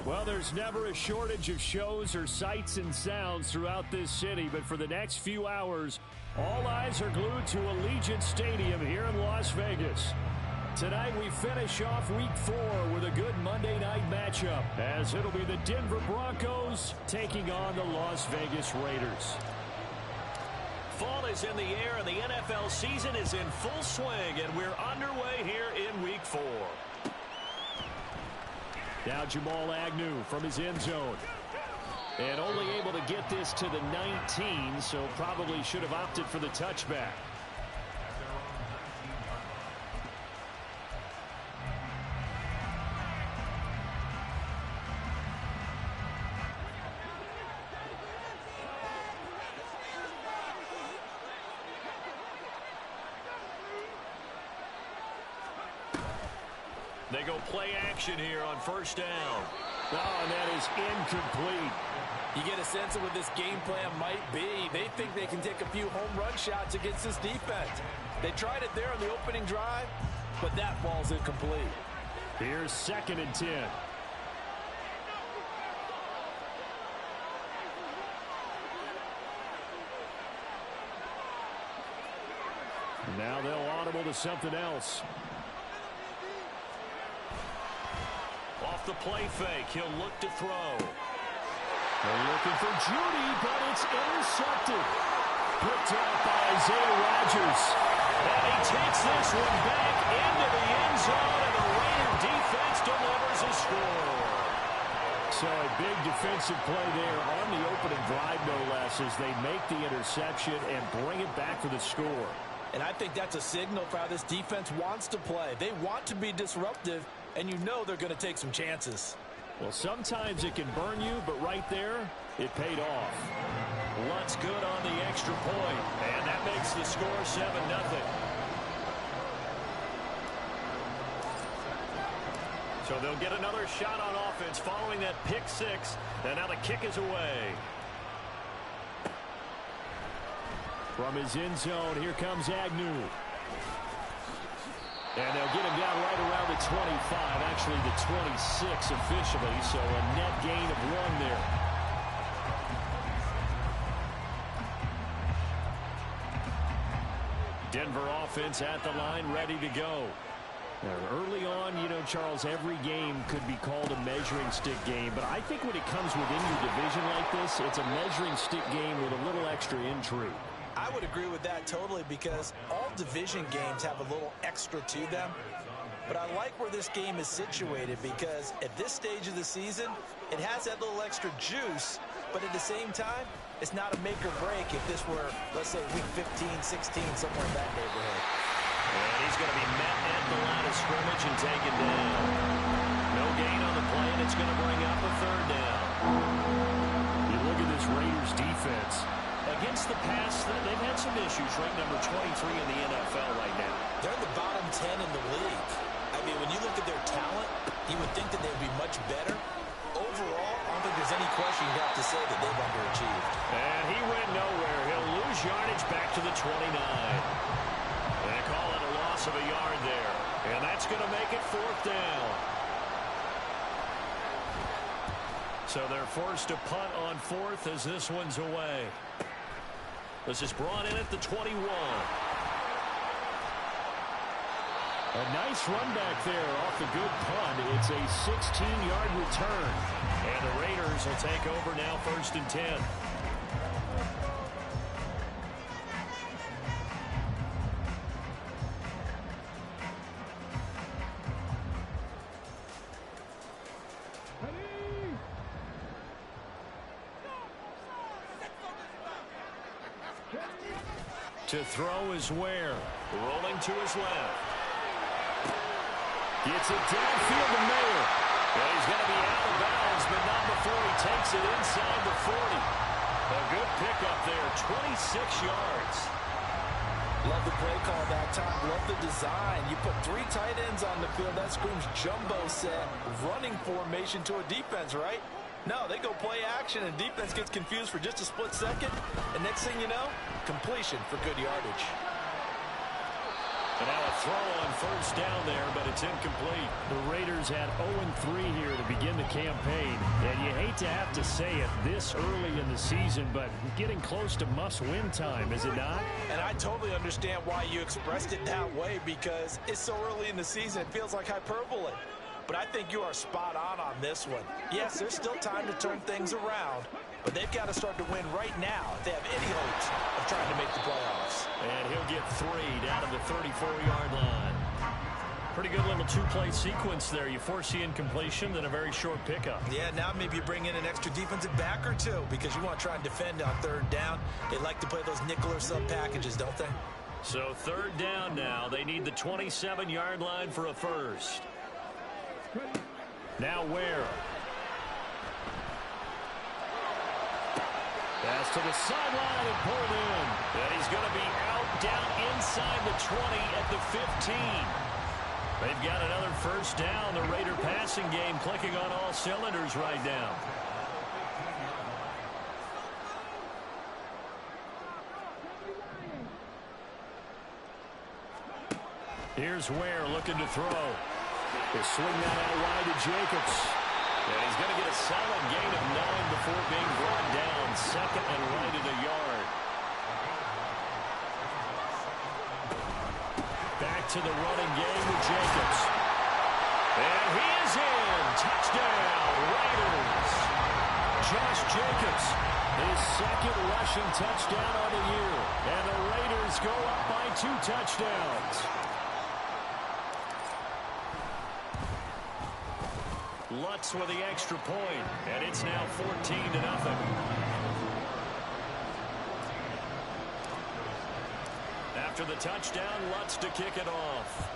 Well, there's never a shortage of shows or sights and sounds throughout this city, but for the next few hours, all eyes are glued to Allegiant Stadium here in Las Vegas. Tonight we finish off Week 4 with a good Monday night matchup, as it'll be the Denver Broncos taking on the Las Vegas Raiders. Fall is in the air and the NFL season is in full swing, and we're underway here in Week 4. Now Jamal Agnew from his end zone. And only able to get this to the 19, so probably should have opted for the touchback. They go play action here on first down. Oh, and that is incomplete. You get a sense of what this game plan might be. They think they can take a few home run shots against this defense. They tried it there on the opening drive, but that ball's incomplete. Here's 2nd and 10. Now they'll audible to something else. Off the play fake, he'll look to throw. They're looking for Judy, but it's intercepted. Picked up by Isaiah Rodgers. And he takes this one back into the end zone, and the Raider defense delivers a score. So a big defensive play there on the opening drive, no less, as they make the interception and bring it back for the score. And I think that's a signal for how this defense wants to play. They want to be disruptive, and you know they're going to take some chances. Well, sometimes it can burn you, but right there, it paid off. Luntz good on the extra point, and that makes the score 7-0. So they'll get another shot on offense following that pick six, and now the kick is away. From his end zone, here comes Agnew. And they'll get him down right around the 25, actually the 26 officially, so a net gain of 1 there. Denver offense at the line, ready to go. Now, early on, you know, Charles, every game could be called a measuring stick game, but I think when it comes within your division like this, it's a measuring stick game with a little extra intrigue. I would agree with that totally, because all division games have a little extra to them. But I like where this game is situated, because at this stage of the season, it has that little extra juice, but at the same time, it's not a make or break if this were, let's say, week 15, 16, somewhere in that neighborhood. And he's going to be met at the line of scrimmage and taken down. No gain on the play, and it's going to bring up a 3rd down. You look at this Raiders defense. Against the pass, they've had some issues, ranked number 23 in the NFL right now. They're in the bottom 10 in the league. I mean, when you look at their talent, you would think that they would be much better. Overall, I don't think there's any question you'd have to say that they've underachieved. And he went nowhere. He'll lose yardage back to the 29. They call it a loss of a yard there. And that's going to make it 4th down. So they're forced to punt on 4th as this one's away. This is brought in at the 21. A nice run back there off the good punt. It's a 16-yard return. And the Raiders will take over now 1st and 10. To throw is Ware. Rolling to his left. Gets it downfield to Mayer. Well, he's going to be out of bounds, but not before he takes it inside the 40. A good pickup there, 26 yards. Love the play call that time. Love the design. You put 3 tight ends on the field. That screams jumbo set, running formation to a defense, right? No, they go play action, and defense gets confused for just a split second. And next thing you know, completion for good yardage. And now a throw on first down there, but it's incomplete. The Raiders had 0-3 here to begin the campaign. And you hate to have to say it this early in the season, but getting close to must-win time, is it not? And I totally understand why you expressed it that way, because it's so early in the season, it feels like hyperbole. But I think you are spot on this one. Yes, there's still time to turn things around, but they've got to start to win right now if they have any hopes of trying to make the playoffs. And he'll get 3 down to the 34-yard line. Pretty good little two-play sequence there. You force the incompletion, then a very short pickup. Yeah, now maybe you bring in an extra defensive back or two because you want to try and defend on third down. They like to play those nickel or sub packages, don't they? So third down now. They need the 27-yard line for a first. Now Ware. Pass to the sideline and pulled in. And he's going to be out down inside the 20 at the 15. They've got another first down. The Raider passing game clicking on all cylinders right now. Here's Ware looking to throw. They swing that out wide to Jacobs. And he's going to get a solid gain of 9 before being brought down. Second and right at a yard. Back to the running game with Jacobs. And he is in. Touchdown, Raiders. Josh Jacobs, his second rushing touchdown on the year. And the Raiders go up by 2 touchdowns. Lutz with the extra point, and it's now 14-0. After the touchdown, Lutz to kick it off.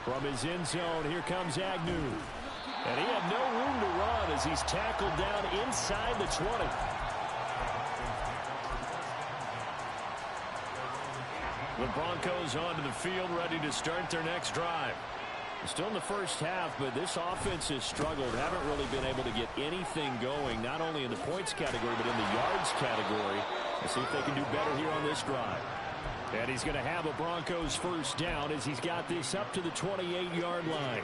From his end zone, here comes Agnew. And he had no room to run as he's tackled down inside the 20. The Broncos onto the field, ready to start their next drive. Still in the first half, but this offense has struggled. Haven't really been able to get anything going, not only in the points category, but in the yards category. Let's see if they can do better here on this drive. And he's going to have a Broncos first down as he's got this up to the 28-yard line.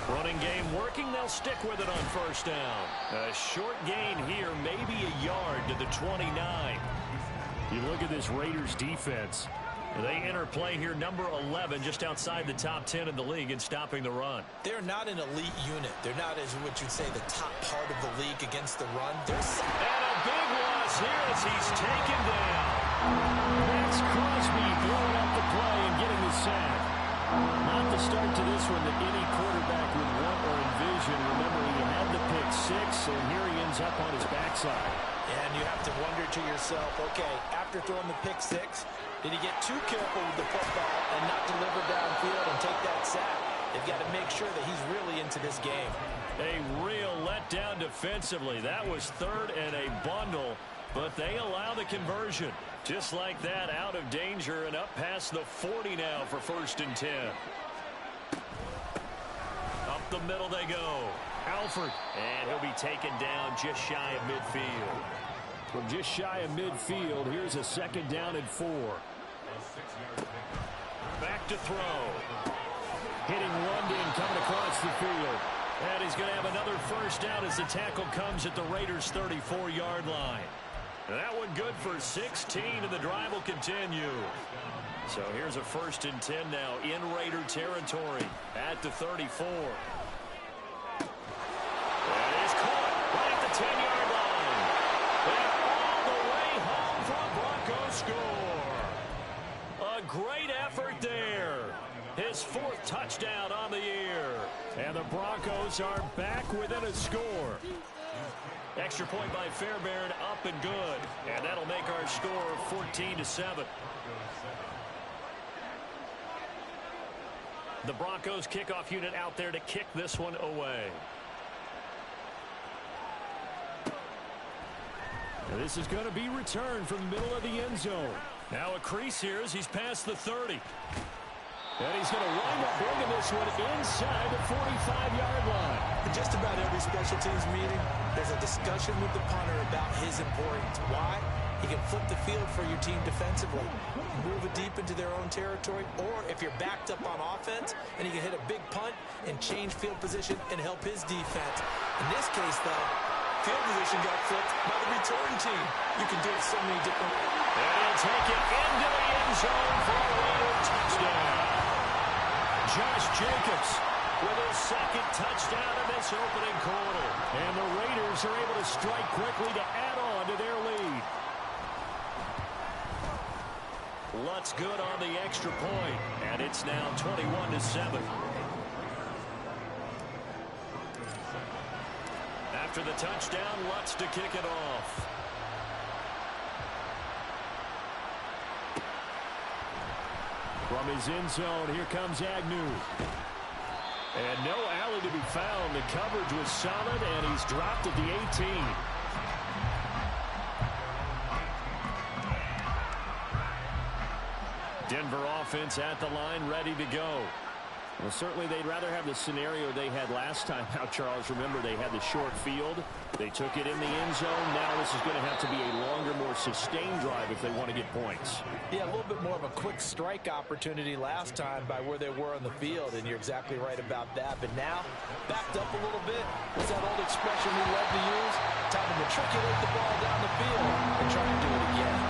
Running game working. They'll stick with it on first down. A short gain here, maybe a yard to the 29. You look at this Raiders defense. They enter play here, number 11, just outside the top 10 in the league in stopping the run. They're not an elite unit. They're not, as what you'd say, the top part of the league against the run. And a big loss here as he's taken down. Max Crosby blowing up the play and getting the sack. Not the start to this one that any quarterback would want or envision. Remember, he had the pick 6, and here he ends up on his backside. And you have to wonder to yourself, okay, after throwing the pick 6, did he get too careful with the football and not deliver downfield and take that sack? They've got to make sure that he's really into this game. A real letdown defensively. That was third and a bundle, but they allow the conversion. Just like that, out of danger and up past the 40 now for 1st and 10. Up the middle they go. Alford. And he'll be taken down just shy of midfield. From just shy of midfield, here's a 2nd down and 4. Back to throw. Hitting London coming across the field. And he's going to have another first down as the tackle comes at the Raiders' 34-yard line. That one good for 16, and the drive will continue. So here's a 1st and 10 now in Raider territory at the 34. That is caught right at the 10-yard line. And all the way home for a Broncos score. A great effort there. His 4th touchdown on the year. And the Broncos are back within a score. Extra point by Fairbairn, up and good. And that'll make our score 14-7. The Broncos kickoff unit out there to kick this one away. And this is going to be returned from the middle of the end zone. Now a crease here as he's past the 30. And he's going to wind up bringing this one inside the 45-yard line. In just about every special teams meeting, there's a discussion with the punter about his importance. Why? He can flip the field for your team defensively, move it deep into their own territory, or if you're backed up on offense, and he can hit a big punt and change field position and help his defense. In this case, though, field position got flipped by the return team. You can do it so many different ways. And he'll take it into the end zone for a Raider touchdown. Josh Jacobs with his second touchdown in this opening quarter. And the Raiders are able to strike quickly to add on to their lead. Lutz good on the extra point, and it's now 21-7. After the touchdown, Lutz to kick it off. From his end zone, here comes Agnew. And no alley to be found. The coverage was solid, and he's dropped at the 18. Denver offense at the line, ready to go. Well, certainly they'd rather have the scenario they had last time out, Charles. Remember, they had the short field. They took it in the end zone. Now this is going to have to be a longer, more sustained drive if they want to get points. Yeah, a little bit more of a quick strike opportunity last time by where they were on the field, and you're exactly right about that. But now, backed up a little bit. What's that old expression we love to use? Time to matriculate the ball down the field and try to do it again.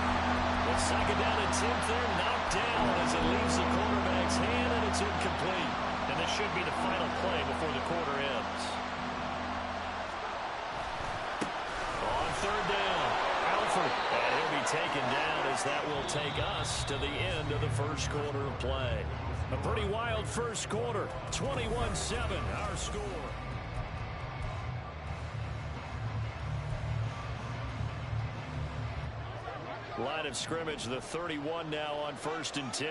The second down and 10th there, knocked down as it leaves the quarterback's hand, and it's incomplete. And this should be the final play before the quarter ends. On third down, Alford. And he'll be taken down as that will take us to the end of the first quarter of play. A pretty wild first quarter. 21-7, our score. Line of scrimmage, the 31 now on 1st and 10.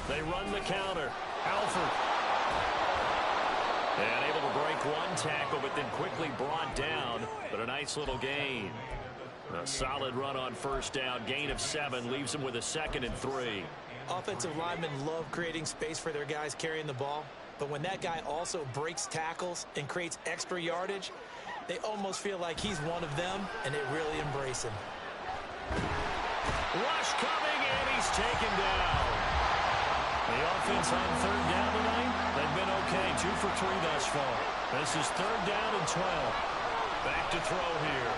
They run the counter. Alford. And able to break one tackle, but then quickly brought down. But a nice little gain. A solid run on first down. Gain of 7 leaves them with a 2nd and 3. Offensive linemen love creating space for their guys carrying the ball. But when that guy also breaks tackles and creates extra yardage, they almost feel like he's one of them, and they really embrace him. Rush coming, and he's taken down. The offense on third down tonight, they've been okay. 2 for 3 thus far. This is third down and 12. Back to throw here.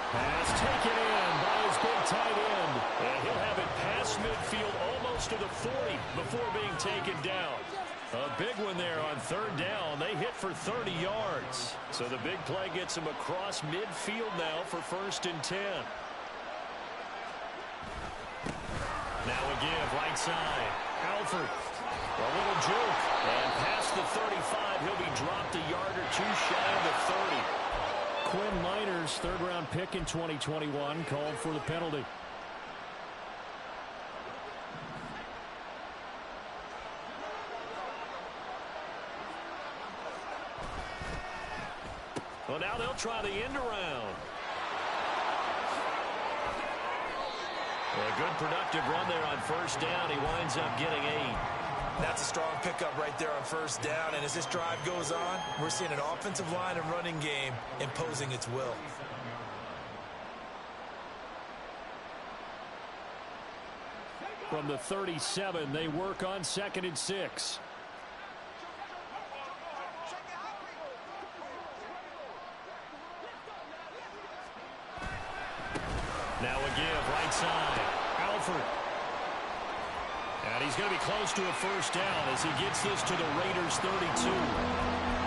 Pass taken in by his big tight end. And he'll have it past midfield almost to the 40 before being taken down. A big one there on third down. They hit for 30 yards. So the big play gets him across midfield now for 1st and 10. Now a give, right side. Alford. A little juke. And past the 35, he'll be dropped a yard or 2 shy of the 30. Quinn Miners, third-round pick in 2021, called for the penalty. Well, now they'll try the end around. A good productive run there on first down. He winds up getting 8. That's a strong pickup right there on first down. And as this drive goes on, we're seeing an offensive line and running game imposing its will. From the 37, they work on 2nd and 6. Now a give, right side. Alford. And he's going to be close to a first down as he gets this to the Raiders' 32.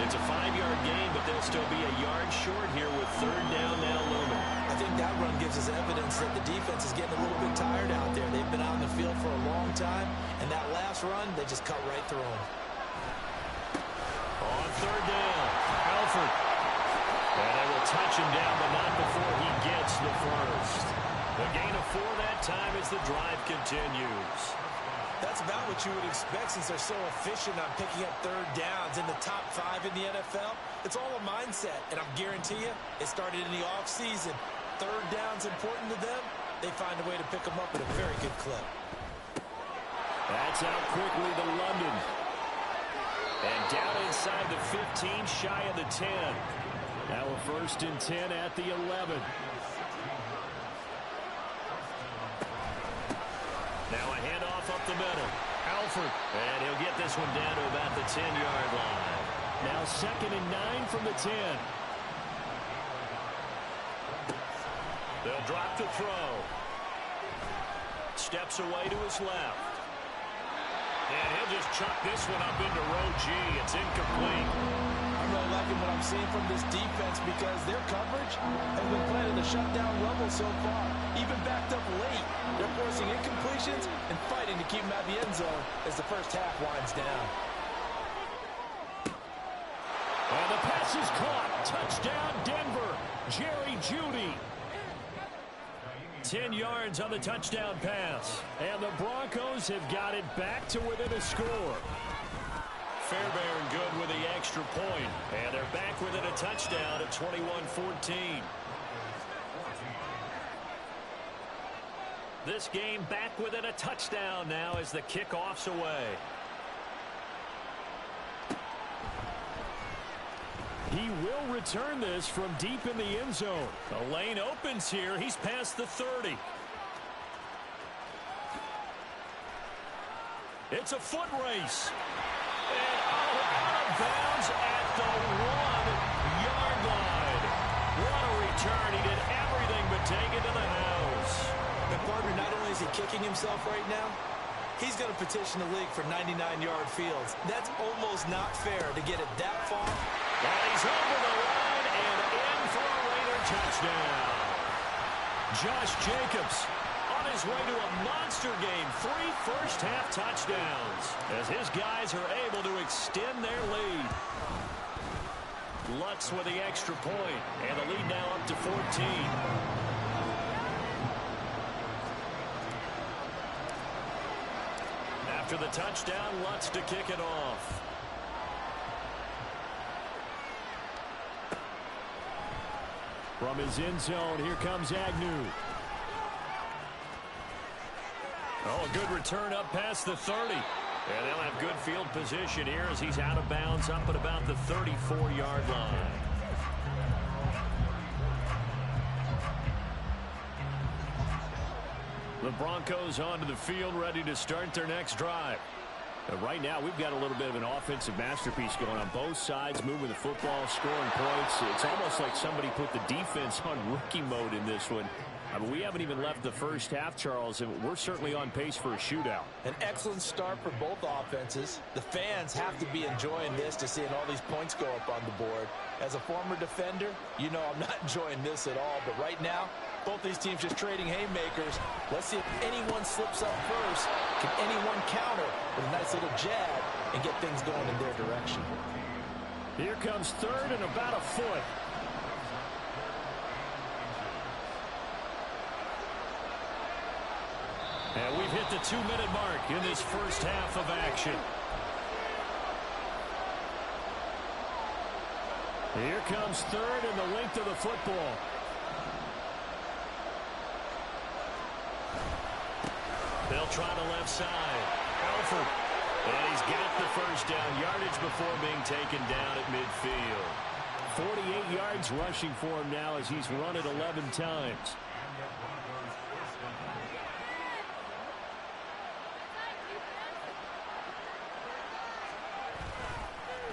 It's a 5-yard gain, but they'll still be a yard short here with third down now looming. I think that run gives us evidence that the defense is getting a little bit tired out there. They've been out on the field for a long time, and that last run, they just cut right through them. On third down, Alford. And they will touch him down, but not before he gets the first. A gain of 4 that time as the drive continues. That's about what you would expect since they're so efficient on picking up third downs in the top 5 in the NFL. It's all a mindset, and I guarantee you, it started in the offseason. Third down's important to them. They find a way to pick them up at a very good clip. That's out quickly to London. And down inside the 15, shy of the 10. Now a 1st and 10 at the 11. Now a handoff up the middle. Alford. And he'll get this one down to about the 10-yard line. Now 2nd and 9 from the 10. They'll drop the throw. Steps away to his left. And he'll just chuck this one up into row G. It's incomplete. I'm really liking what I'm seeing from this defense because their coverage has been playing at a shutdown level so far. Even backed up late, they're forcing incompletions and fighting to keep them out of the end zone as the first half winds down. And the pass is caught. Touchdown, Denver. Jerry Jeudy. 10 yards on the touchdown pass. And the Broncos have got it back to within a score. Fairbairn good with the extra point. And they're back within a touchdown at 21-14. This game back within a touchdown now as the kickoff's away. He will return this from deep in the end zone. The lane opens here. He's past the 30. It's a foot race. And out of bounds at the 1-yard line. What a return. He did everything but take it to the house. And partner, not only is he kicking himself right now, he's going to petition the league for 99-yard fields. That's almost not fair to get it that far. And he's over the line and in for a Raider touchdown. Josh Jacobs On his way to a monster game. 3 first-half touchdowns as his guys are able to extend their lead. Lutz with the extra point, and the lead now up to 14. After the touchdown, Lutz to kick it off. from his end zone. Here comes Agnew. Oh, a good return up past the 30. And they'll have good field position here as he's out of bounds up at about the 34-yard line. The Broncos onto the field, ready to start their next drive. Right now, we've got a little bit of an offensive masterpiece going on both sides, moving the football, scoring points. It's almost like somebody put the defense on rookie mode in this one. I mean, we haven't even left the first half, Charles, and we're certainly on pace for a shootout. An excellent start for both offenses. The fans have to be enjoying this to seeing all these points go up on the board. As a former defender, you know I'm not enjoying this at all. But right now, both these teams just trading haymakers. Let's see if anyone slips up first. Can anyone counter with a nice little jab and get things going in their direction? Here comes third and about a foot. And we've hit the 2-minute mark in this first half of action. Here comes third and the length of the football. They'll try the left side. Alford. And he's got the first down yardage before being taken down at midfield. 48 yards rushing for him now as he's run it 11 times.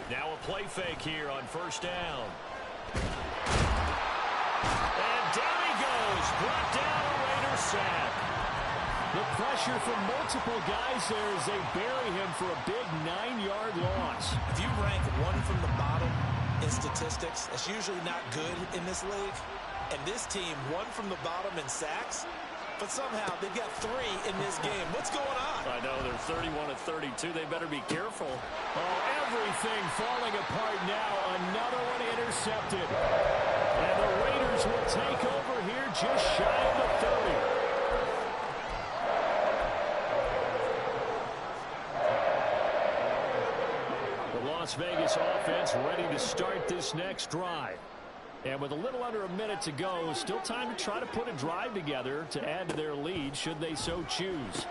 Now a play fake here on first down. And down he goes. Brought down a Raider sack. The pressure from multiple guys there as they bury him for a big 9-yard loss. If you rank one from the bottom in statistics, that's usually not good in this league. And this team, one from the bottom in sacks, but somehow they've got 3 in this game. What's going on? I know, they're 31 of 32. They better be careful. Oh, everything falling apart now. Another one intercepted. And the Raiders will take over here just shy of the 30. Las Vegas offense ready to start this next drive. And with a little under a minute to go, still time to try to put a drive together to add to their lead should they so choose.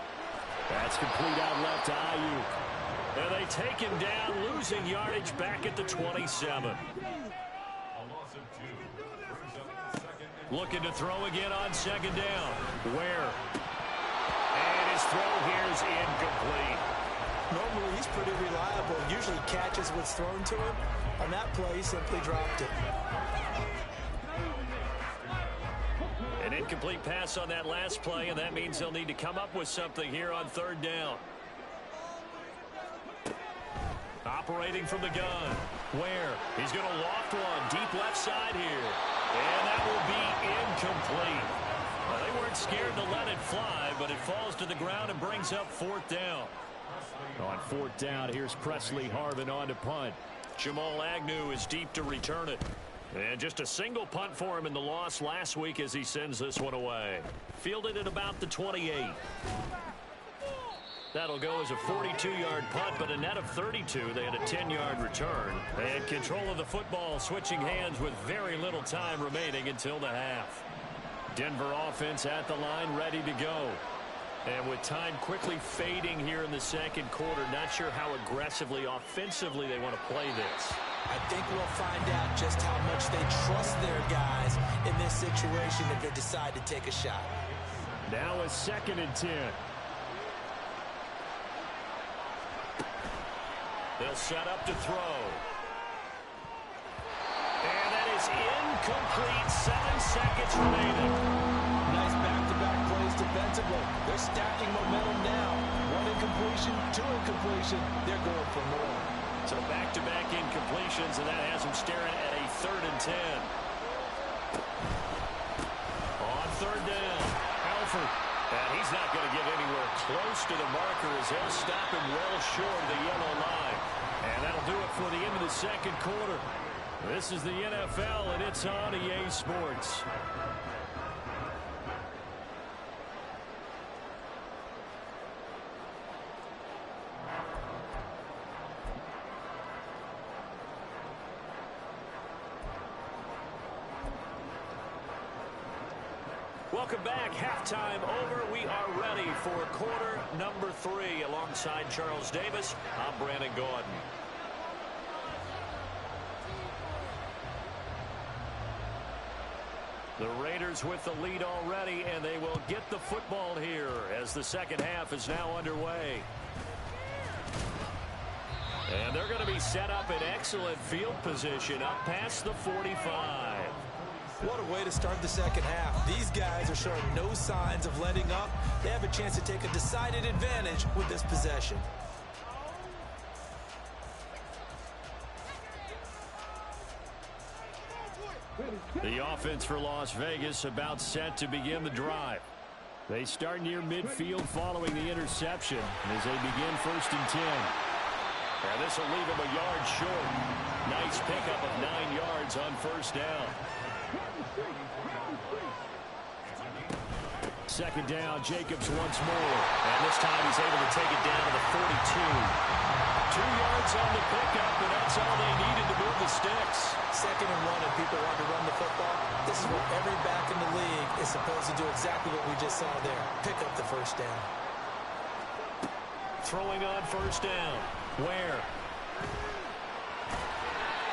That's complete out left to Ayuk. And they take him down, losing yardage back at the 27. Looking to throw again on second down. Where? And his throw here is incomplete. Normally he's pretty reliable. Usually catches what's thrown to him. On that play, he simply dropped it. An incomplete pass on that last play, and that means they'll need to come up with something here on third down. Operating from the gun. Where? He's going to loft one deep left side here. And that will be incomplete. Well, they weren't scared to let it fly, but it falls to the ground and brings up fourth down. On fourth down, here's Presley Harvin on to punt. Jamal Agnew is deep to return it. And just a single punt for him in the loss last week as he sends this one away. Fielded at about the 28. That'll go as a 42-yard punt, but a net of 32. They had a 10-yard return. And control of the football switching hands with very little time remaining until the half. Denver offense at the line ready to go. And with time quickly fading here in the second quarter, not sure how aggressively, offensively they want to play this. I think we'll find out just how much they trust their guys in this situation if they decide to take a shot. Now a 2nd and 10. They'll set up to throw. And that is incomplete. 7 seconds remaining. Nice back-to-back plays defensively. They're stacking momentum now. 1 incompletion, 2 incompletion. They're going for more. So back-to-back incompletions, and that has them staring at a 3rd and 10. On third down, Alford. And he's not going to get anywhere close to the marker as they'll stop him well short of the yellow line. And that'll do it for the end of the second quarter. This is the NFL, and it's on EA Sports. Welcome back. Halftime over. We are ready for quarter number 3. Alongside Charles Davis, I'm Brandon Gaudin. The Raiders with the lead already, and they will get the football here as the second half is now underway. And they're going to be set up in excellent field position up past the 45. What a way to start the second half. These guys are showing no signs of letting up. They have a chance to take a decided advantage with this possession. The offense for Las Vegas about set to begin the drive. They start near midfield following the interception as they begin 1st and 10. And this will leave them a yard short. Nice pickup of 9 yards on 1st down. 2nd down, Jacobs once more. And this time he's able to take it down to the 42. 2 yards on the pickup, and that's all they needed to move the sticks. 2nd and 1, and people want to run the football. This is what every back in the league is supposed to do, exactly what we just saw there. Pick up the 1st down. Throwing on 1st down. Where?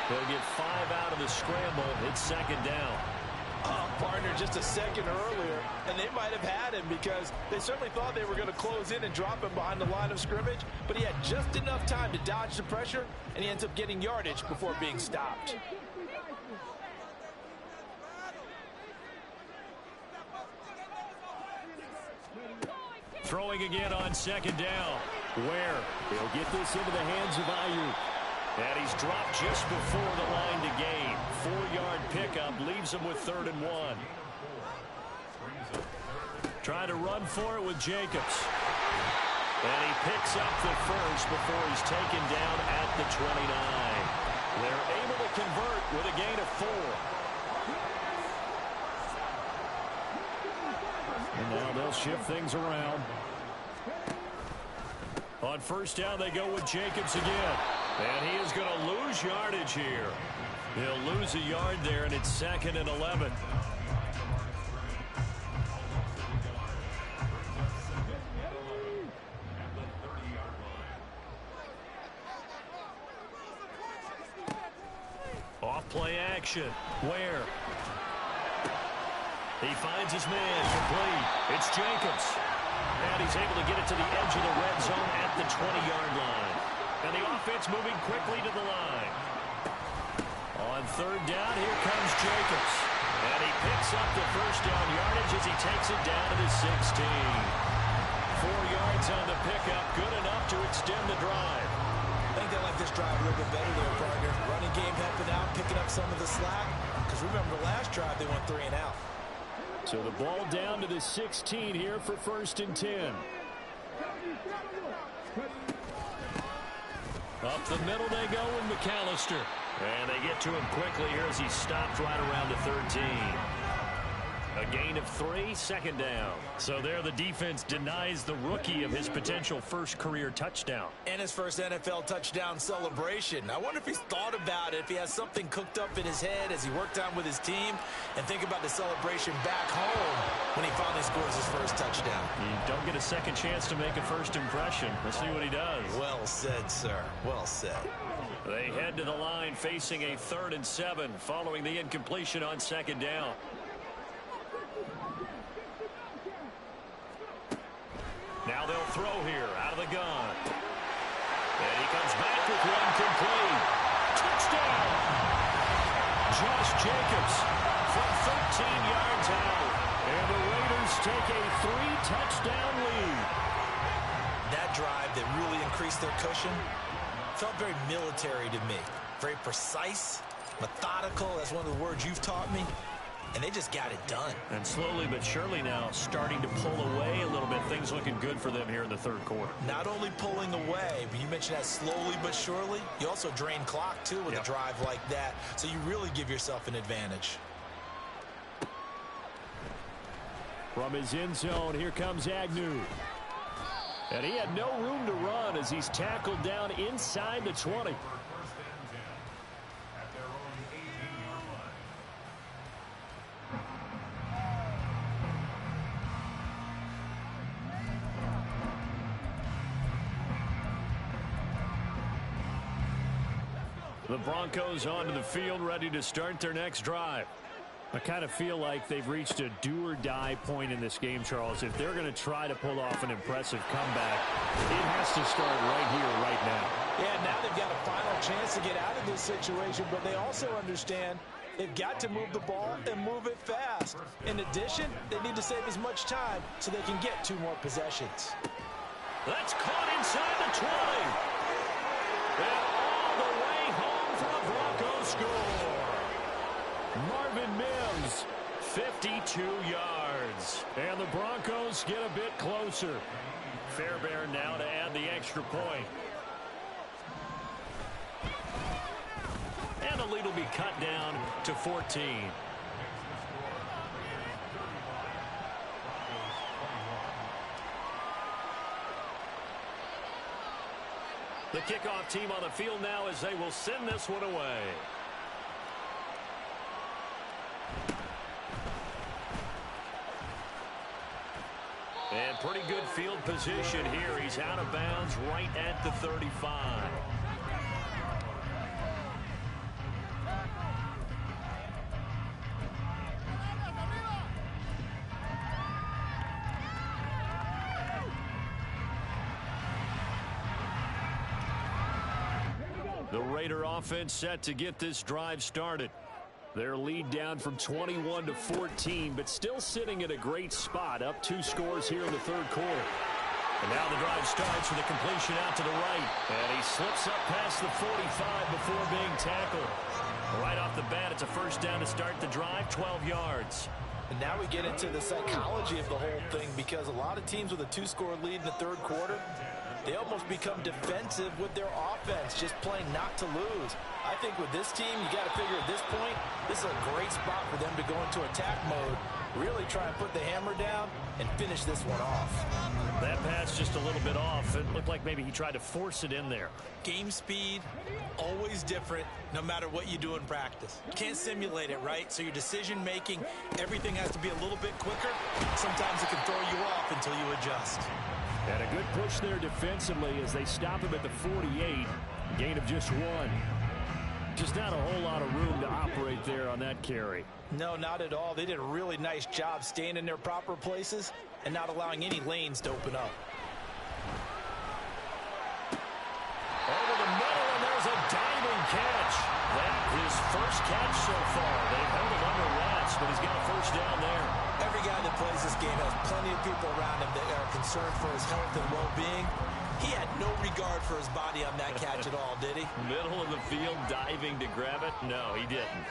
They'll get 5 out of the scramble. It's 2nd down. Partner just a second earlier, and they might have had him because they certainly thought they were going to close in and drop him behind the line of scrimmage, but he had just enough time to dodge the pressure, and he ends up getting yardage before being stopped. Throwing again on 2nd down. Where? He'll get this into the hands of Ayuk. And he's dropped just before the line to gain. 4-yard pickup leaves him with 3rd and 1. Trying to run for it with Jacobs. And he picks up the first before he's taken down at the 29. They're able to convert with a gain of 4. And now they'll shift things around. On first down, they go with Jacobs again. And he is going to lose yardage here. He'll lose a yard there, and it's 2nd and 11. Off play action. Where? He finds his man complete. It's Jacobs. And he's able to get it to the edge of the red zone at the 20-yard line. And the offense moving quickly to the line. On third down, here comes Jacobs. And he picks up the first down yardage as he takes it down to the 16. 4 yards on the pickup, good enough to extend the drive. I think they like this drive a little bit better there, partner. Running game helping out, picking up some of the slack. Because remember, the last drive they went 3 and out. So the ball down to the 16 here for 1st and 10. Up the middle they go with McAllister. And they get to him quickly here as he stopped right around the 13. A gain of 3, 2nd down. So there the defense denies the rookie of his potential first career touchdown. And his first NFL touchdown celebration. I wonder if he's thought about it, if he has something cooked up in his head as he worked on with his team, and think about the celebration back home when he finally scores his first touchdown. You don't get a second chance to make a first impression. Let's see what he does. Well said, sir. Well said. They head to the line facing a 3rd and 7 following the incompletion on 2nd down. Now they'll throw here out of the gun. And he comes back with one complete. Touchdown! Josh Jacobs from 13 yards out. And the Raiders take a 3-touchdown lead. That drive that really increased their cushion felt very military to me. Very precise, methodical. That's one of the words you've taught me. And they just got it done. And slowly but surely now starting to pull away a little bit. Things looking good for them here in the 3rd quarter. Not only pulling away, but you mentioned that slowly but surely. You also drain clock, too, with a drive like that. So you really give yourself an advantage. From his end zone, here comes Agnew. And he had no room to run as he's tackled down inside the 20. The Broncos onto the field, ready to start their next drive. I kind of feel like they've reached a do-or-die point in this game, Charles. If they're going to try to pull off an impressive comeback, it has to start right here, right now. Yeah, now they've got a final chance to get out of this situation, but they also understand they've got to move the ball and move it fast. In addition, they need to save as much time so they can get 2 more possessions. That's caught inside the 20. And all the way home for a Broncos score. Marvin Mims, 52 yards. And the Broncos get a bit closer. Fairbairn now to add the extra point. And the lead will be cut down to 14. The kickoff team on the field now as they will send this one away. And pretty good field position here. He's out of bounds right at the 35. The Raider offense set to get this drive started. Their lead down from 21 to 14, but still sitting at a great spot, up 2 scores here in the 3rd quarter. And now the drive starts with a completion out to the right. And he slips up past the 45 before being tackled. Right off the bat, it's a first down to start the drive, 12 yards. And now we get into the psychology of the whole thing, because a lot of teams with a 2-score lead in the 3rd quarter, they almost become defensive with their offense, just playing not to lose. I think with this team, you got to figure at this point, this is a great spot for them to go into attack mode really try and put the hammer down and finish this one off. That pass just a little bit off. It looked like maybe he tried to force it in there. Game speed, always different, no matter what you do in practice. Can't simulate it, right? So your decision-making, everything has to be a little bit quicker. Sometimes it can throw you off until you adjust. And a good push there defensively as they stop him at the 48. Gain of just 1. Just not a whole lot of room to operate there on that carry. No, not at all. They did a really nice job staying in their proper places and not allowing any lanes to open up. Over the middle, and there's a diving catch. That's his first catch so far. They've held him under wraps, but he's got a first down there. Every guy that plays this game has plenty of people around him that are concerned for his health and well-being. He had no regard for his body on that catch at all, did he? Middle of the field, diving to grab it? No, he didn't.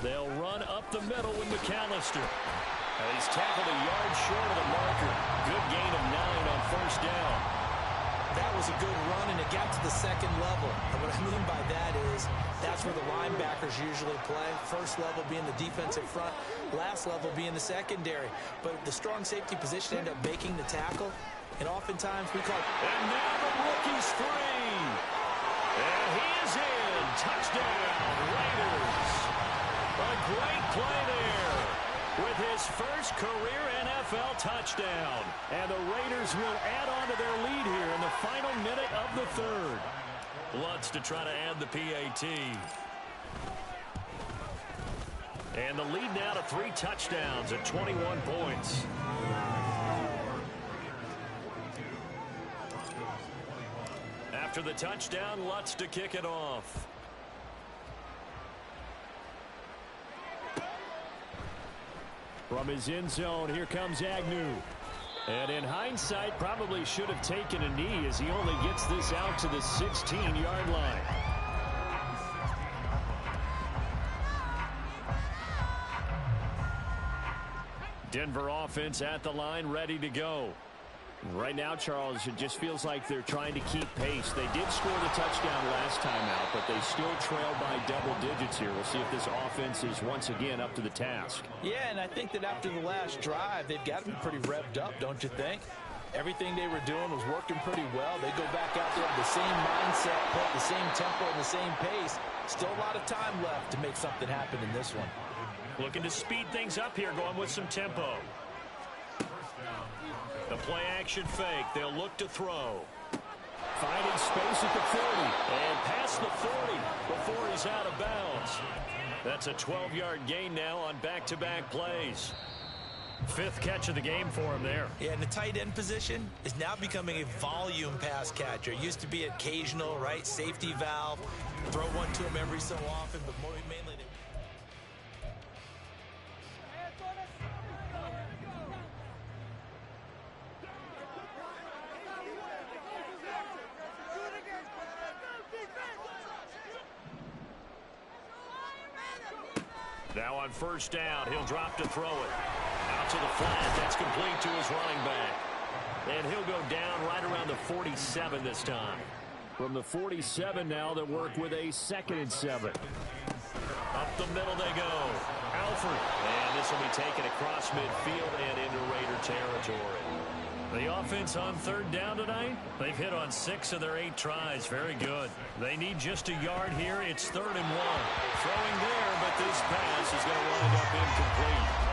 They'll run up the middle with McAllister. Now he's tackled a yard short of the marker. Good gain of 9 on first down. That was a good run, and it got to the second level. And what I mean by that is that's where the linebackers usually play. First level being the defensive front, last level being the secondary. But the strong safety position ended up making the tackle, and oftentimes we call it. And now the rookie's free. And he is in. Touchdown, Raiders. A great play there with his first career NFL touchdown. And the Raiders will add on to their lead here in the final minute of the third. Lutz to try to add the PAT. And the lead now to 3 touchdowns at 21 points. After the touchdown, Lutz to kick it off. From his end zone, here comes Agnew. And in hindsight, probably should have taken a knee as he only gets this out to the 16-yard line. Denver offense at the line, ready to go. Right now, Charles, it just feels like they're trying to keep pace. They did score the touchdown last time out, but they still trail by double digits here. We'll see if this offense is once again up to the task. Yeah, and I think that after the last drive, they've got to be pretty revved up, don't you think? Everything they were doing was working pretty well. They go back out there with the same mindset, play the same tempo and the same pace. Still a lot of time left to make something happen in this one. Looking to speed things up here, going with some tempo. The play action fake. They'll look to throw. Finding space at the 40. And past the 40 before he's out of bounds. That's a 12-yard gain now on back-to-back plays. 5th catch of the game for him there. Yeah, and the tight end position is now becoming a volume pass catcher. It used to be occasional, right? Safety valve. Throw one to him every so often, but more mainly now on first down, he'll drop to throw it. Out to the flat, that's complete to his running back. And he'll go down right around the 47 this time. From the 47 now, they'll work with a 2nd and 7. Up the middle they go. Alford. And this will be taken across midfield and into Raider territory. The offense on 3rd down tonight, they've hit on 6 of their 8 tries. Very good. They need just a yard here. It's 3rd and 1. Throwing there, but this pass is going to wind up incomplete.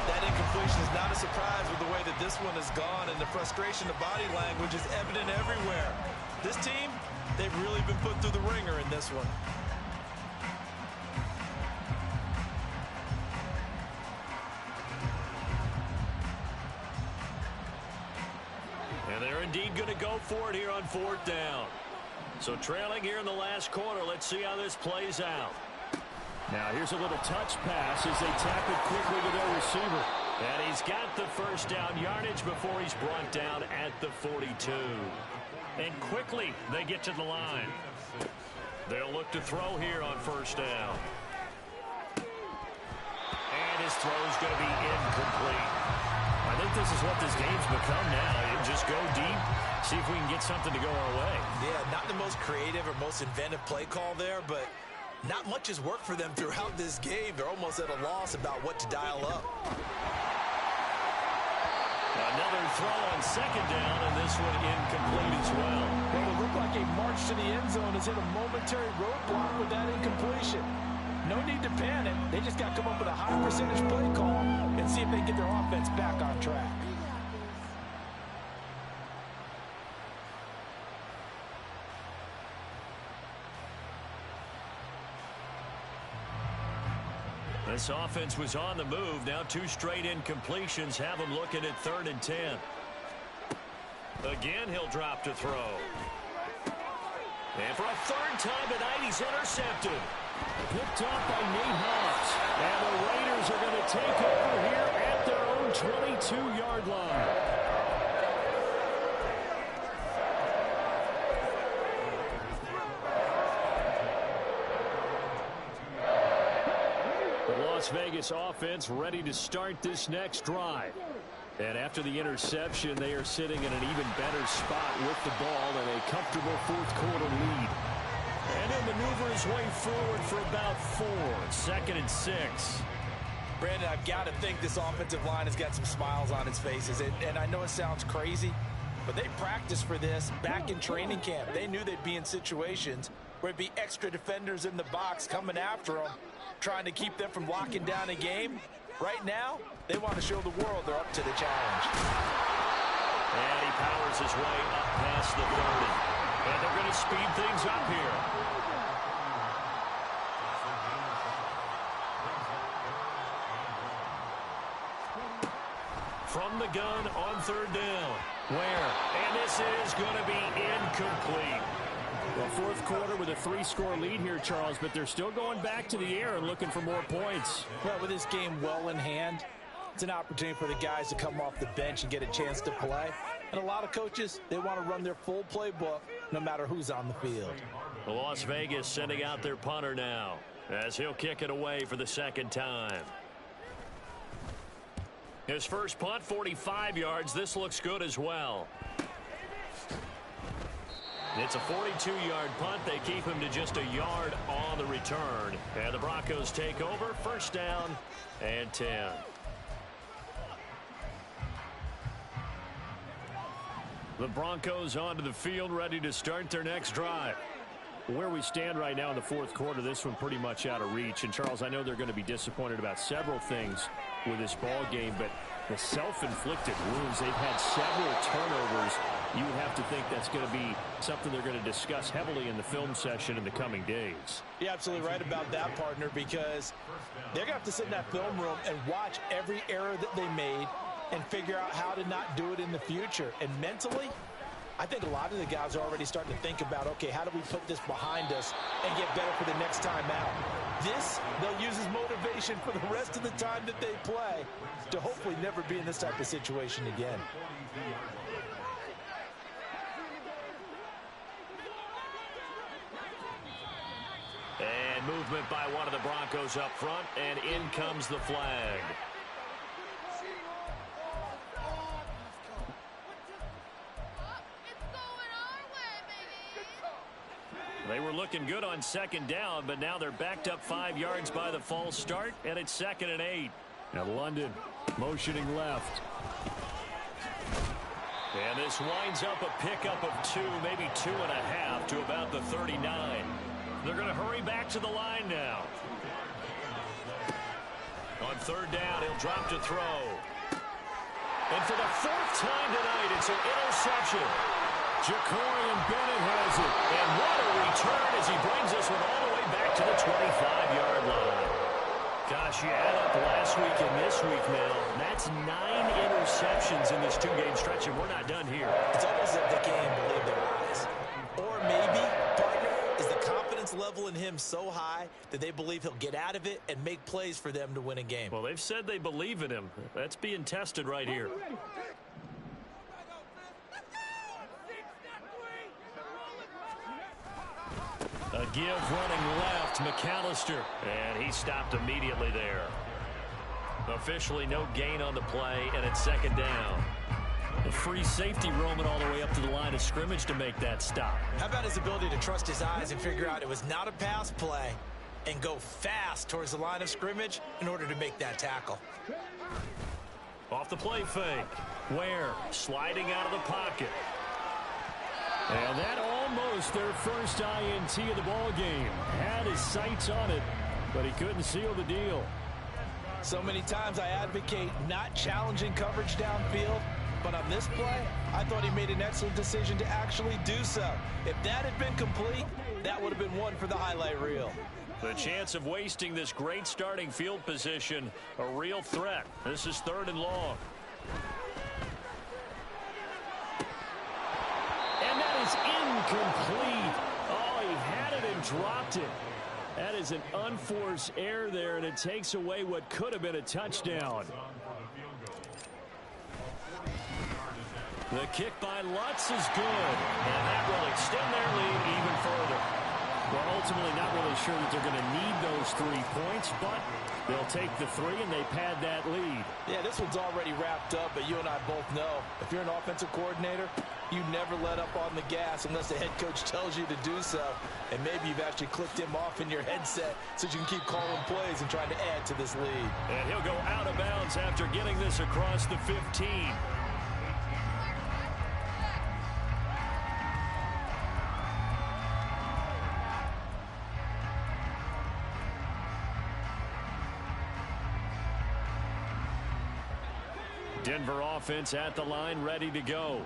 that incompletion is not a surprise with the way that this one has gone, and the frustration of body language is evident everywhere. This team, they've really been put through the ringer in this one. And they're indeed going to go for it here on 4th down. So trailing here in the last quarter. Let's see how this plays out. Now here's a little touch pass as they tap it quickly to their receiver. And he's got the first down yardage before he's brought down at the 42. And quickly they get to the line. They'll look to throw here on 1st down. And his throw is going to be incomplete. I think this is what this game's become now. You just go deep, see if we can get something to go our way. Yeah, not the most creative or most inventive play call there, but Not much has worked for them throughout this game. They're almost at a loss about what to dial up. Another throw on second down, and this one incomplete as well. Well, it looked like a march to the end zone has hit a momentary roadblock with that incompletion. No need to panic. They just got to come up with a high percentage play call and see if they can get their offense back on track. This offense was on the move. Now 2 straight incompletions have them looking at 3rd and 10. Again, he'll drop to throw. And for a 3rd time tonight, he's intercepted. Picked off by Nate Hobbs. And the Raiders are going to take over here at their own 22-yard line. The Las Vegas offense ready to start this next drive. And after the interception, they are sitting in an even better spot with the ball and a comfortable 4th quarter lead. And he'll maneuver his way forward for about 4. 2nd and 6. Brandon, I've got to think this offensive line has got some smiles on its faces. And I know it sounds crazy, but they practiced for this back in training camp. They knew they'd be in situations where it'd be extra defenders in the box coming after them, trying to keep them from locking down a game. Right now, they want to show the world they're up to the challenge. And he powers his way up past the 30. And they're going to speed things up here. From the gun on 3rd down. Where? And this is going to be incomplete. Well, 4th quarter with a 3-score lead here, Charles, but they're still going back to the air and looking for more points. Well, with this game well in hand, it's an opportunity for the guys to come off the bench and get a chance to play. And a lot of coaches, they want to run their full playbook no matter who's on the field. The Las Vegas sending out their punter now as he'll kick it away for the 2nd time. His first punt, 45 yards. This looks good as well. It's a 42-yard punt. They keep him to just a yard on the return. And the Broncos take over. 1st down and 10. The Broncos onto the field, ready to start their next drive. Where we stand right now in the 4th quarter, this one pretty much out of reach. And, Charles, I know they're going to be disappointed about several things with this ball game, but the self-inflicted wounds, they've had several turnovers. You would have to think that's going to be something they're going to discuss heavily in the film session in the coming days. You're absolutely right about that, partner, because they're going to have to sit in that film room and watch every error that they made and figure out how to not do it in the future. And mentally, I think a lot of the guys are already starting to think about, okay, how do we put this behind us and get better for the next time out? This, they'll use as motivation for the rest of the time that they play to hopefully never be in this type of situation again. And movement by one of the Broncos up front, and in comes the flag. They were looking good on 2nd down, but now they're backed up 5 yards by the false start, and it's 2nd and 8. Now London motioning left. And this winds up a pickup of 2, maybe 2.5 to about the 39. They're going to hurry back to the line now. On 3rd down, he'll drop to throw. And for the 4th time tonight, it's an interception. Jacorian Bennett has it. And what a return as he brings this one all the way back to the 25-yard line. Gosh, you add up last week and this week now. That's 9 interceptions in this 2-game stretch, and we're not done here. It's almost as if they can't even believe their eyes. Or maybe, partner, is the confidence level in him so high that they believe he'll get out of it and make plays for them to win a game. Well, they've said they believe in him. That's being tested right here. A give running left, McAllister, and he stopped immediately there. Officially no gain on the play, and it's 2nd down. A free safety roaming all the way up to the line of scrimmage to make that stop. How about his ability to trust his eyes and figure out it was not a pass play, and go fast towards the line of scrimmage in order to make that tackle. Off the play fake. Ware sliding out of the pocket. And that almost their first INT of the ball game. Had his sights on it, but he couldn't seal the deal. So many times I advocate not challenging coverage downfield, but on this play, I thought he made an excellent decision to actually do so. If that had been complete, that would have been one for the highlight reel. The chance of wasting this great starting field position, a real threat. This is 3rd and long. And that is incomplete. Oh, he had it and dropped it. That is an unforced error there, and it takes away what could have been a touchdown. The kick by Lutz is good, and that will extend their lead even further. Well, ultimately not really sure that they're going to need those 3 points, but they'll take the 3 and they pad that lead. Yeah, this one's already wrapped up, but you and I both know if you're an offensive coordinator, you never let up on the gas unless the head coach tells you to do so. And maybe you've actually clicked him off in your headset so you can keep calling plays and trying to add to this lead. And he'll go out of bounds after getting this across the 15. Denver offense at the line, ready to go.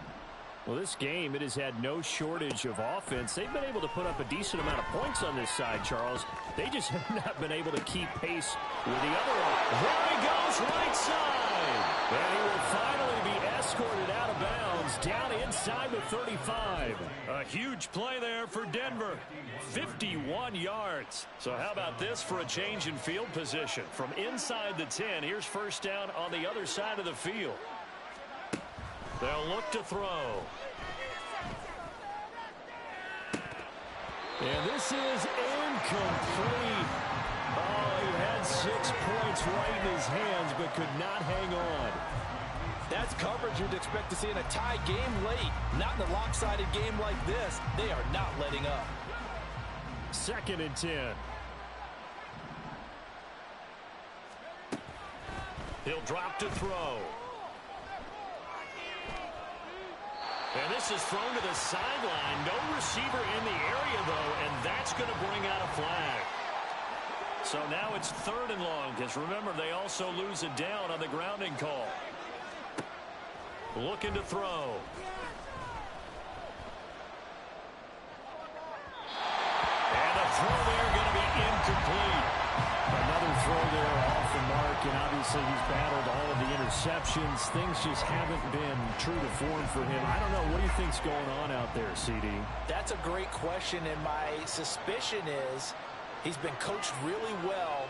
Well, this game, it has had no shortage of offense. They've been able to put up a decent amount of points on this side, Charles. They just have not been able to keep pace with the other one. There he goes, right side. And he will finally be escorted out of bounds, down inside the 35. A huge play there for Denver. 51 yards. So how about this for a change in field position? From inside the 10, here's first down on the other side of the field. They'll look to throw. And this is incomplete. Oh, he had 6 points right in his hands, but could not hang on. That's coverage you'd expect to see in a tie game late. Not in a lopsided game like this. They are not letting up. 2nd and 10. He'll drop to throw. And this is thrown to the sideline. No receiver in the area, though, and that's going to bring out a flag. So now it's 3rd and long, because remember, they also lose it down on the grounding call. Looking to throw. And a throw there going to be incomplete. Another throw there off the mark, and obviously he's battled all of the interceptions. Things just haven't been true to form for him. I don't know. What do you think's going on out there, CD? That's a great question, and my suspicion is he's been coached really well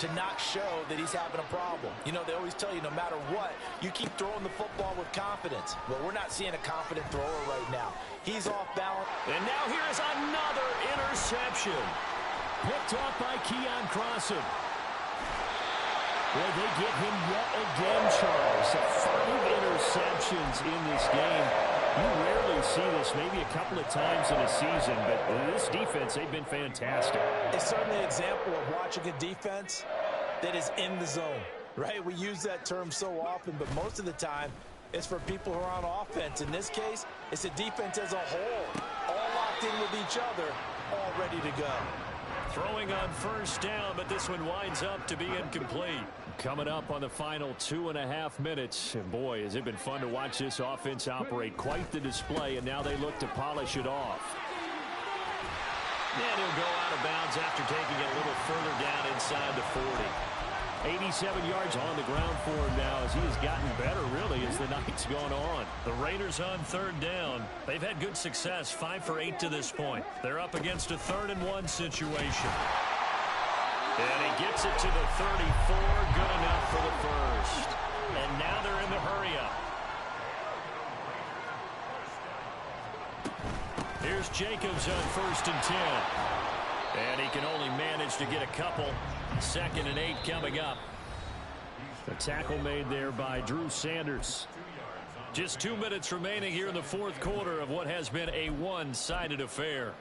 to not show that he's having a problem. You know, they always tell you no matter what, you keep throwing the football with confidence. Well, we're not seeing a confident thrower right now. He's off balance. And now here is another interception. Picked off by Keon Crossan. Well, they get him yet again, Charles. 5 interceptions in this game. You rarely see this, maybe a couple of times in a season, but this defense, they've been fantastic. It's certainly an example of watching a defense that is in the zone, right? We use that term so often, but most of the time, it's for people who are on offense. In this case, it's a defense as a whole, all locked in with each other, all ready to go. Throwing on first down, but this one winds up to be incomplete. Coming up on the final 2.5 minutes. And boy, has it been fun to watch this offense operate. Quite the display, and now they look to polish it off. And he'll go out of bounds after taking it a little further down inside the 40. 87 yards on the ground for him now as he has gotten better, really, as the night's gone on. The Raiders on 3rd down. They've had good success, 5 for 8 to this point. They're up against a 3rd and 1 situation. And he gets it to the 34, good enough for the first. And now they're in the hurry-up. Here's Jacobs on 1st and 10. And he can only manage to get a couple. 2nd and 8 coming up. The tackle made there by Drew Sanders. Just 2 minutes remaining here in the 4th quarter of what has been a one-sided affair.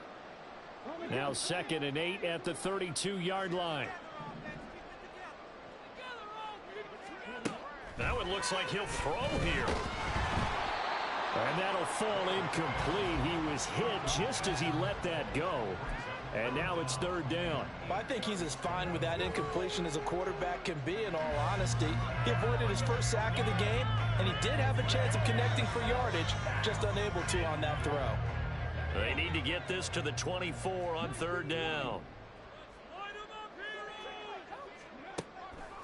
Now 2nd and 8 at the 32-yard line. That one looks like he'll throw here. And that'll fall incomplete. He was hit just as he let that go. And now it's 3rd down. I think he's as fine with that incompletion as a quarterback can be, in all honesty. He avoided his first sack of the game, and he did have a chance of connecting for yardage, just unable to on that throw. They need to get this to the 24 on 3rd down.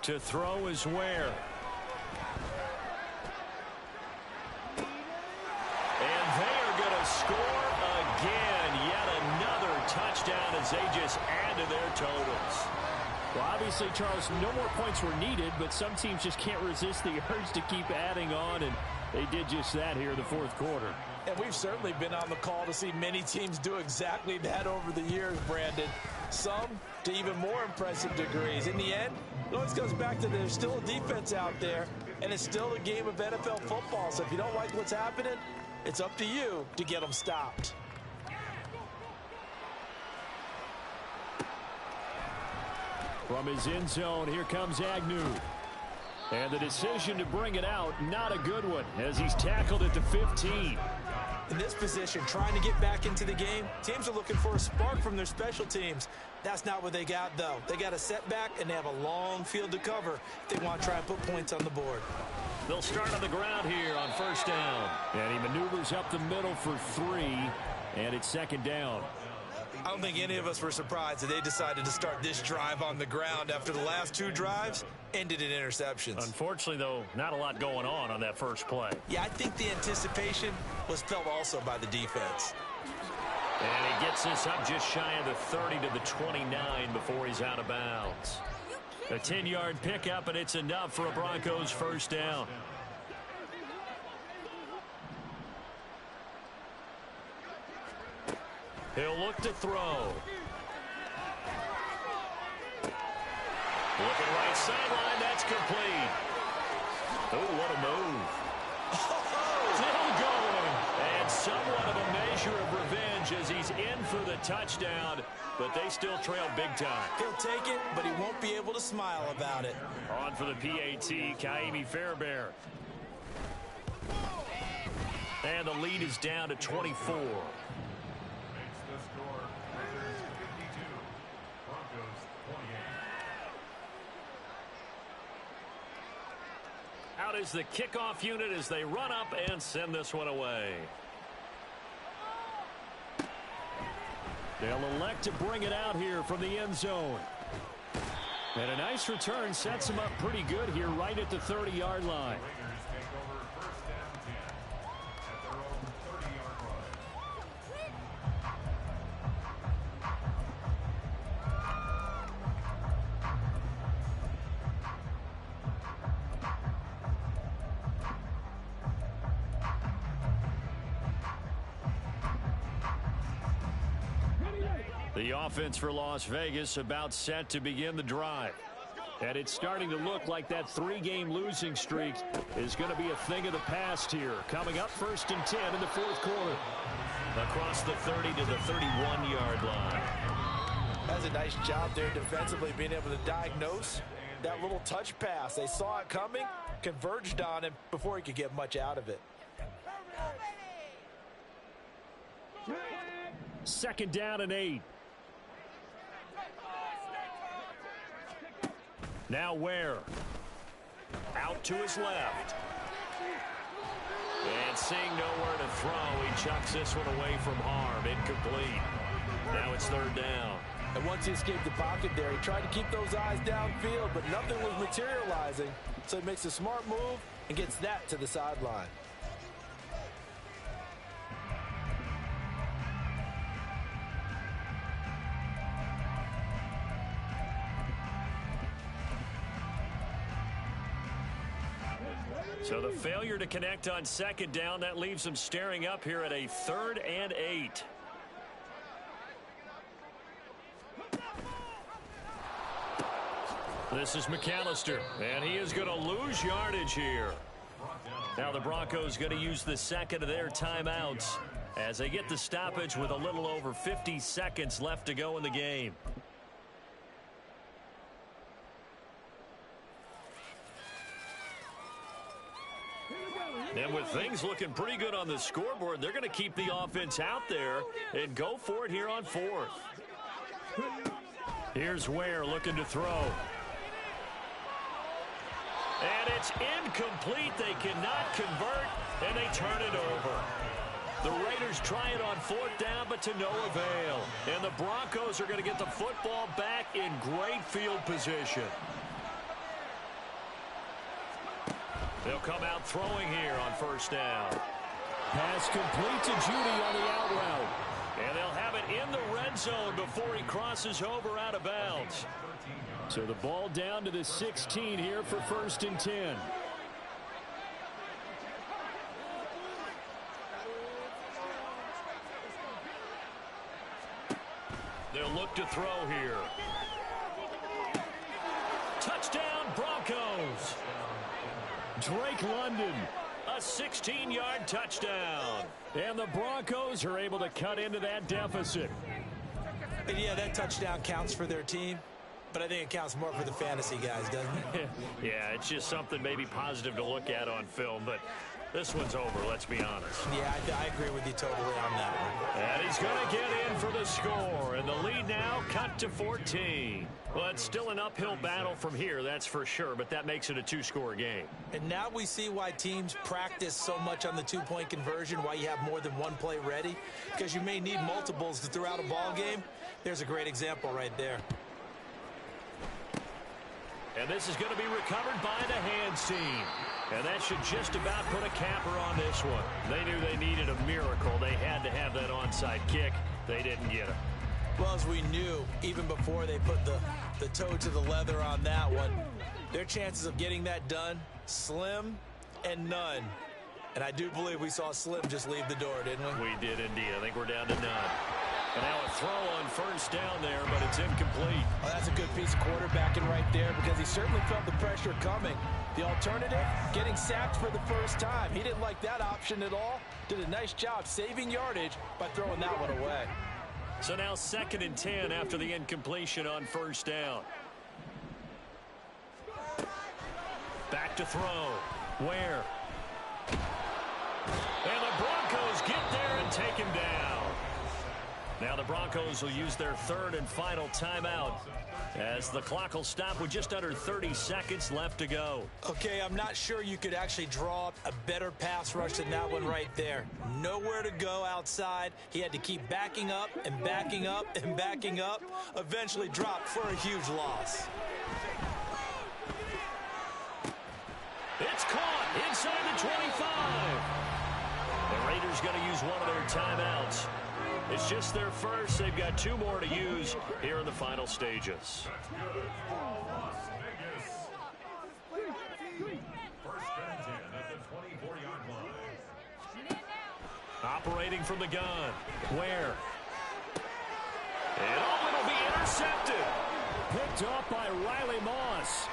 To throw is Ware. And they are going to score again. Yet another touchdown as they just add to their totals. Well, obviously, Charles, no more points were needed, but some teams just can't resist the urge to keep adding on, and they did just that here in the 4th quarter. And we've certainly been on the call to see many teams do exactly that over the years, Brandon. Some to even more impressive degrees. In the end, it always comes back to there's still a defense out there, and it's still a game of NFL football. So if you don't like what's happening, it's up to you to get them stopped. From his end zone, here comes Agnew. And the decision to bring it out, not a good one, as he's tackled at the 15. In this position, trying to get back into the game, teams are looking for a spark from their special teams. That's not what they got, though. They got a setback, and they have a long field to cover if they want to try and put points on the board. They'll start on the ground here on 1st down. And he maneuvers up the middle for 3, and it's 2nd down. I don't think any of us were surprised that they decided to start this drive on the ground after the last 2 drives ended in interceptions. Unfortunately, though, not a lot going on that first play. Yeah, I think the anticipation was felt also by the defense. And he gets this up just shy of the 30 to the 29 before he's out of bounds. A 10-yard pickup, and it's enough for a Broncos 1st down. He'll look to throw. Looking right sideline, that's complete. Oh, what a move. Still going. And somewhat of a measure of revenge as he's in for the touchdown, but they still trail big time. He'll take it, but he won't be able to smile about it. On for the PAT, Ka'imi Fairbairn. And the lead is down to 24. Out is the kickoff unit as they run up and send this one away. They'll elect to bring it out here from the end zone. And a nice return sets him up pretty good here right at the 30-yard line. The offense for Las Vegas about set to begin the drive. And it's starting to look like that 3-game losing streak is going to be a thing of the past here. Coming up 1st and 10 in the 4th quarter. Across the 30 to the 31-yard line. That's a nice job there defensively, being able to diagnose that little touch pass. They saw it coming, converged on him before he could get much out of it. 2nd down and 8. Now Ware. Out to his left. And seeing nowhere to throw, he chucks this one away from harm. Incomplete. Now it's 3rd down. And once he escaped the pocket there, he tried to keep those eyes downfield, but nothing was materializing. So he makes a smart move and gets that to the sideline. So the failure to connect on 2nd down, that leaves them staring up here at a 3rd and 8. This is McAllister, and he is going to lose yardage here. Now the Broncos going to use the 2nd of their timeouts as they get the stoppage with a little over 50 seconds left to go in the game. And with things looking pretty good on the scoreboard, they're going to keep the offense out there and go for it here on fourth. Here's Ware looking to throw. And it's incomplete. They cannot convert, and they turn it over. The Raiders try it on fourth down, but to no avail. And the Broncos are going to get the football back in great field position. They'll come out throwing here on first down. Pass complete to Judy on the out route. And they'll have it in the red zone before he crosses over out of bounds. So the ball down to the 16 here for 1st and 10. They'll look to throw here. Touchdown, Broncos. Drake London. A 16-yard touchdown. And the Broncos are able to cut into that deficit. And yeah, that touchdown counts for their team, but I think it counts more for the fantasy guys, doesn't it? Yeah, it's just something maybe positive to look at on film, but this one's over, let's be honest. Yeah, I agree with you totally on that one. And he's going to get in for the score, and the lead now cut to 14. Well, it's still an uphill battle from here, that's for sure, but that makes it a two-score game. And now we see why teams practice so much on the two-point conversion, why you have more than one play ready, because you may need multiples to throw out a ball game. There's a great example right there. And this is going to be recovered by the hands team. And that should just about put a capper on this one. They knew they needed a miracle. They had to have that onside kick. They didn't get it. Well, as we knew, even before they put the toe to the leather on that one, their chances of getting that done, slim and none. And I do believe we saw Slim just leave the door, didn't we? We did indeed. I think we're down to none. And now a throw on first down there, but it's incomplete. Oh, that's a good piece of quarterbacking right there because he certainly felt the pressure coming. The alternative, getting sacked for the first time. He didn't like that option at all. Did a nice job saving yardage by throwing that one away. So now 2nd and 10 after the incompletion on first down. Back to throw. Ware. And the Broncos get there and take him down. Now the Broncos will use their 3rd and final timeout as the clock will stop with just under 30 seconds left to go. Okay, I'm not sure you could actually draw up a better pass rush than that one right there. Nowhere to go outside. He had to keep backing up and backing up and backing up. Eventually dropped for a huge loss. It's caught inside the 25. The Raiders going to use one of their timeouts. It's just their first. They've got 2 more to use here in the final stages. Operating from the gun. Ware. And oh, it'll be intercepted. Picked off by Riley Moss.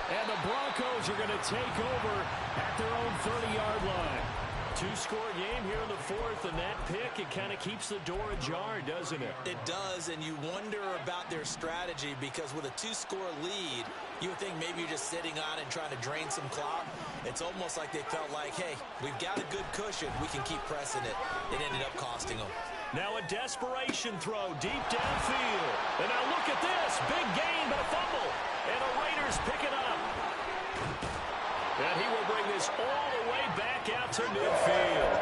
And the Broncos are going to take over at their own 30-yard line. 2-score game here in the 4th, and that pick, it kind of keeps the door ajar, doesn't it? It does, and you wonder about their strategy because with a 2-score lead, you would think maybe you're just sitting on it and trying to drain some clock. It's almost like they felt like, hey, we've got a good cushion. We can keep pressing it. It ended up costing them. Now a desperation throw deep downfield. And now look at this. Big gain, but a fumble. And the Raiders pick it up. And he will bring this all the way back out to midfield.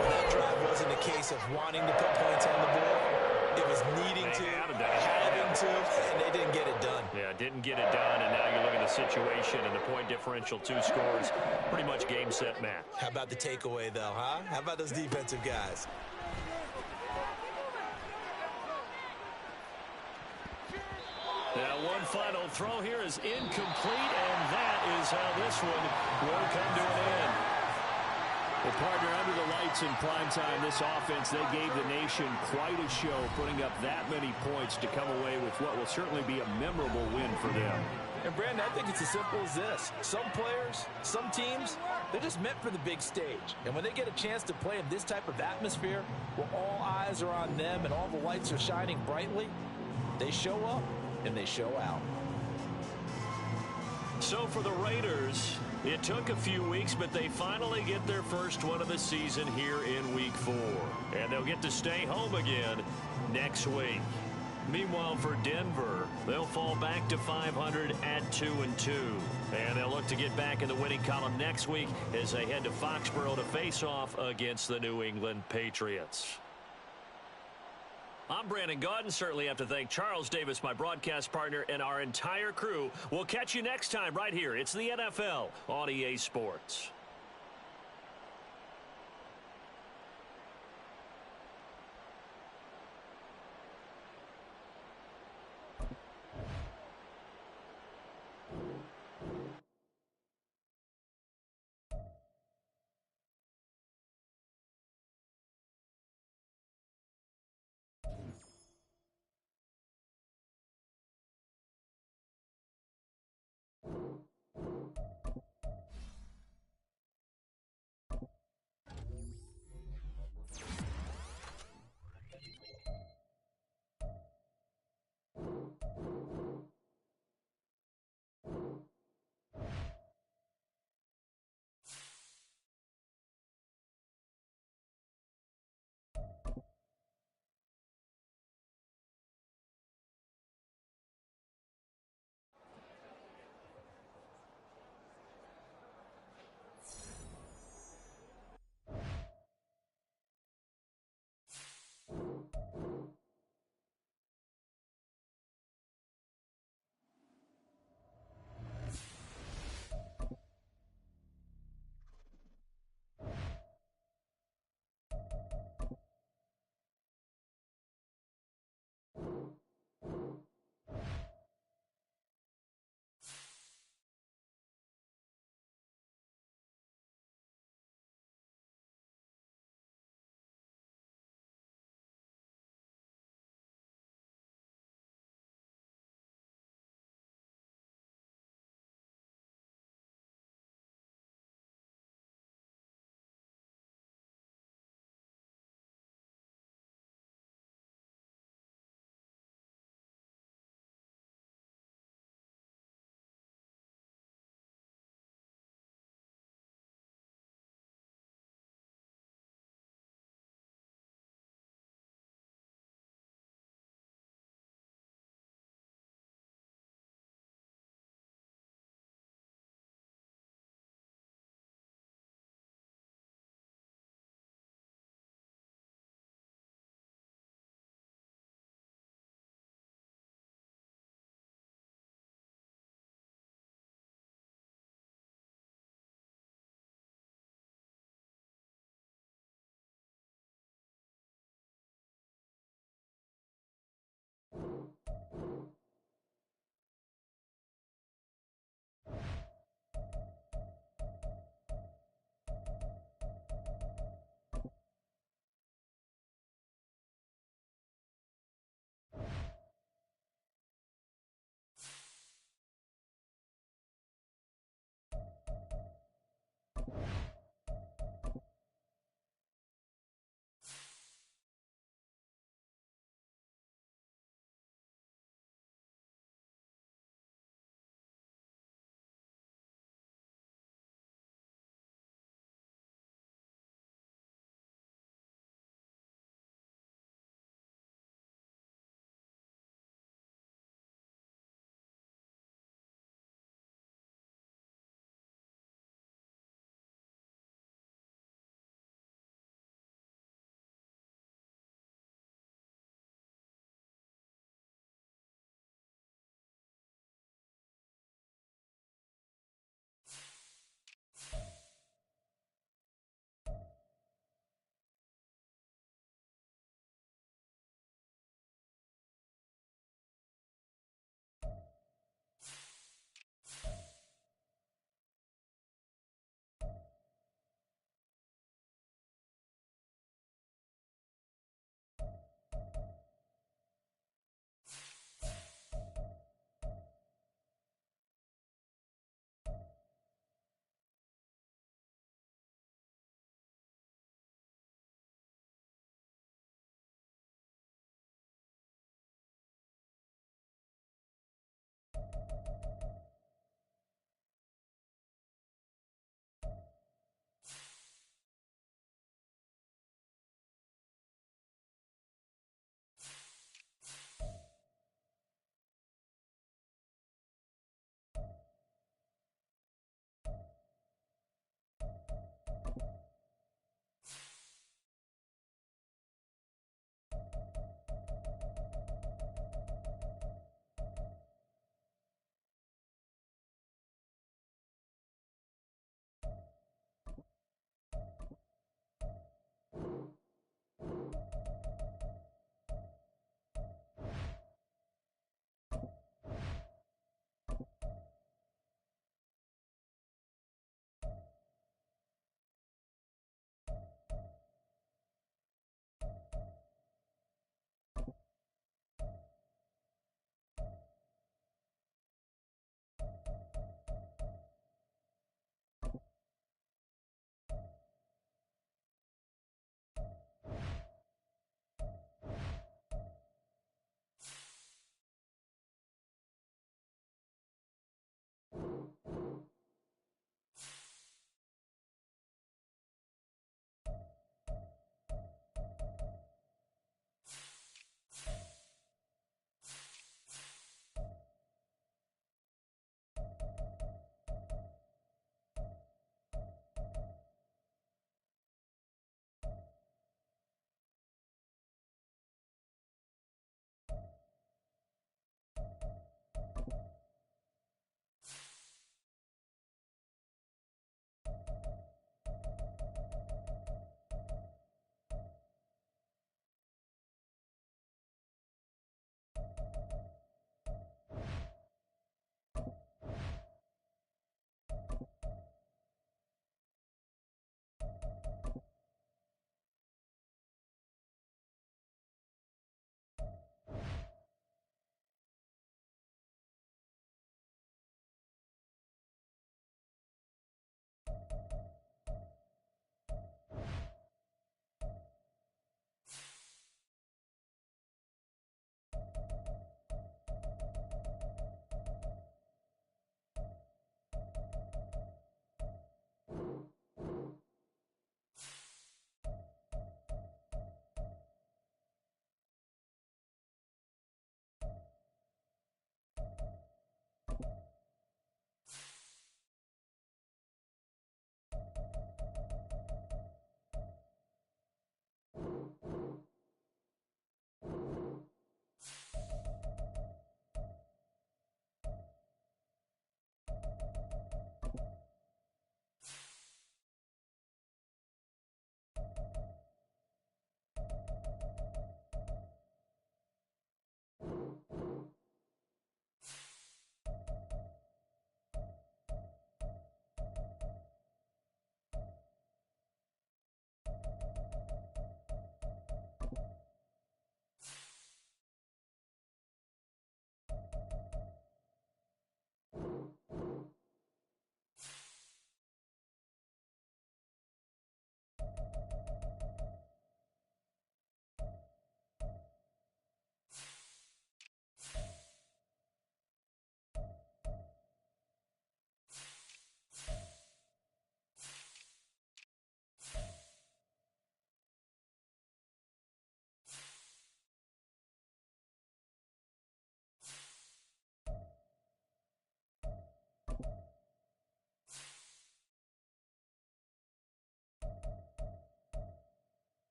Well, that drive wasn't a case of wanting to put points on the board. It was needing to, having to, and they didn't get it done. Yeah, didn't get it done, and now you look at the situation and the point differential, 2 scores, pretty much game, set, match. How about the takeaway, though, huh? How about those defensive guys? Now one final throw here is incomplete, and that is how this one will come to an end. Well, partner, under the lights in primetime, this offense, they gave the nation quite a show, putting up that many points to come away with what will certainly be a memorable win for them. And, Brandon, I think it's as simple as this. Some players, some teams, they're just meant for the big stage. And when they get a chance to play in this type of atmosphere, where all eyes are on them and all the lights are shining brightly, they show up and they show out. So for the Raiders, it took a few weeks, but they finally get their first one of the season here in Week 4. And they'll get to stay home again next week. Meanwhile, for Denver, they'll fall back to 500 at 2-2. And they'll look to get back in the winning column next week as they head to Foxborough to face off against the New England Patriots. I'm Brandon Gaudin. Certainly have to thank Charles Davis, my broadcast partner, and our entire crew. We'll catch you next time right here. It's the NFL on EA Sports.